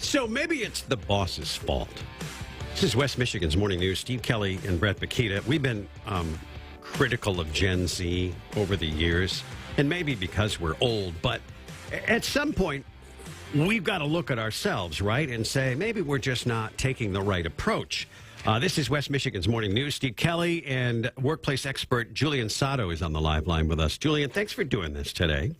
So maybe it's the boss's fault. This is West Michigan's Morning News. Steve Kelly and Brett Bakita. We've been critical of Gen Z over the years, and maybe because we're old, but at some point, we've got to look at ourselves, right, and say maybe we're just not taking the right approach. This is West Michigan's Morning News. Steve Kelly and workplace expert Julian Sado is on the live line with us. Julian, thanks for doing this today.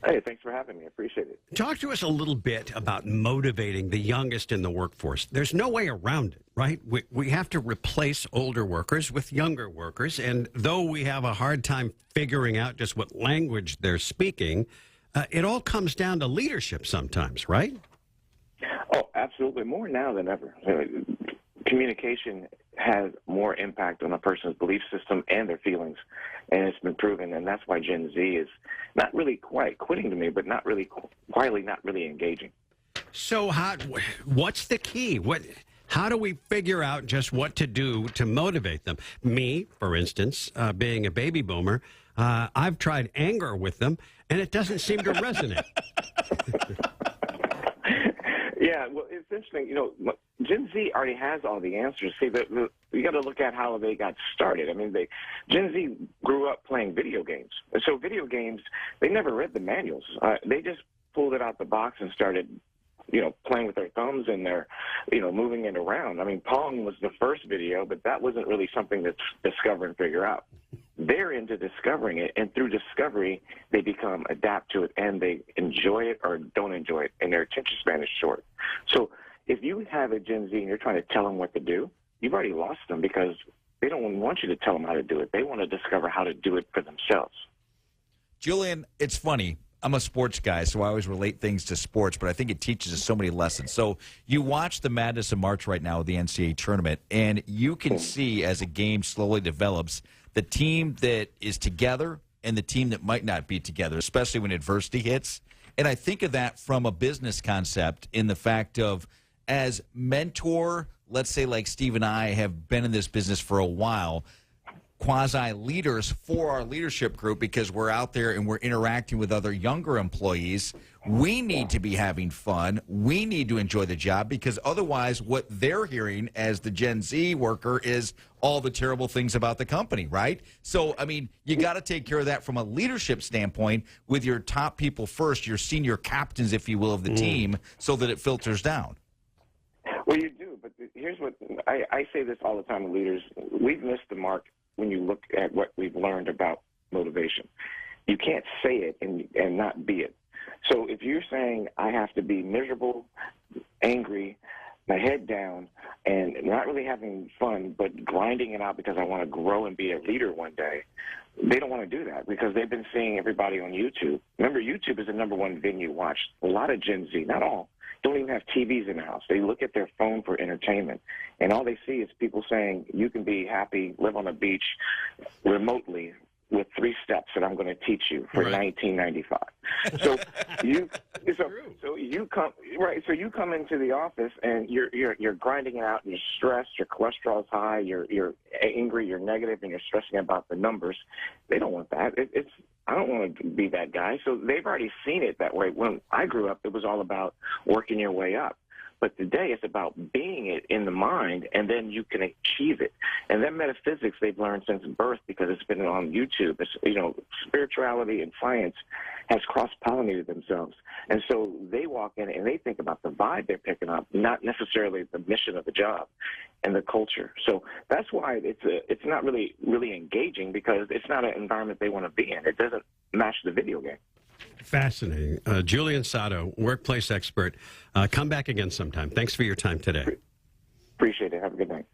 Hey, thanks for having me. I appreciate it. Talk to us a little bit about motivating the youngest in the workforce. There's no way around it, right? We have to replace older workers with younger workers, and though we have a hard time figuring out just what language they're speaking, it all comes down to leadership sometimes, right? Oh, absolutely. More now than ever. Communication has more impact on a person's belief system and their feelings, and it's been proven, and that's why Gen Z is not really quite quitting to me, but not really quietly not really engaging. So what's the key? How do we figure out just what to do to motivate them? Me, for instance, being a baby boomer, I've tried anger with them, and it doesn't seem to resonate. Yeah, well, it's interesting. You know, Gen Z already has all the answers. See, you got to look at how they got started. I mean, Gen Z grew up playing video games. So video games, they never read the manuals. They just pulled it out the box and started, playing with their thumbs and their, moving it around. I mean, Pong was the first video, but that wasn't really something that's discover and figure out. They're into discovering it, and through discovery, they adapt to it, and they enjoy it or don't enjoy it, and their attention span is short. So if you have a Gen Z and you're trying to tell them what to do, you've already lost them because they don't want you to tell them how to do it. They want to discover how to do it for themselves. Julian, it's funny. I'm a sports guy, so I always relate things to sports, but I think it teaches us so many lessons. So you watch the Madness of March right now with the NCAA tournament, and you can see as a game slowly develops, the team that is together and the team that might not be together, especially when adversity hits. And I think of that from a business concept in the fact of as mentor, let's say like Steve and I have been in this business for a while, quasi-leaders for our leadership group because we're out there and we're interacting with other younger employees. We need to be having fun. We need to enjoy the job because otherwise what they're hearing as the Gen Z worker is all the terrible things about the company, right? So, I mean, you got to take care of that from a leadership standpoint with your top people first, your senior captains, if you will, of the team, so that it filters down. Well, you do, but here's what I say this all the time to leaders. We've missed the mark when you look at what we've learned about motivation. You can't say it and not be it. So if you're saying I have to be miserable, angry, my head down, and not really having fun, but grinding it out because I want to grow and be a leader one day, they don't want to do that because they've been seeing everybody on YouTube. Remember, YouTube is the number one venue watched. A lot of Gen Z, not all, don't even have TVs in the house. They look at their phone for entertainment, and all they see is people saying, you can be happy, live on a beach remotely with 3 steps that I'm going to teach you for $19.95. So you come into the office and you're grinding it out, and you're stressed, your cholesterol's high, you're angry, you're negative, and you're stressing about the numbers. They don't want that. I don't want to be that guy. So they've already seen it that way. When I grew up, it was all about working your way up. But today it's about being it in the mind, and then you can achieve it. And that metaphysics they've learned since birth because it's been on YouTube. It's, spirituality and science has cross-pollinated themselves. And so they walk in and they think about the vibe they're picking up, not necessarily the mission of the job and the culture. So that's why it's not really engaging because it's not an environment they want to be in. It doesn't match the video game. Fascinating. Julian Sado, workplace expert. Come back again sometime. Thanks for your time today. Appreciate it.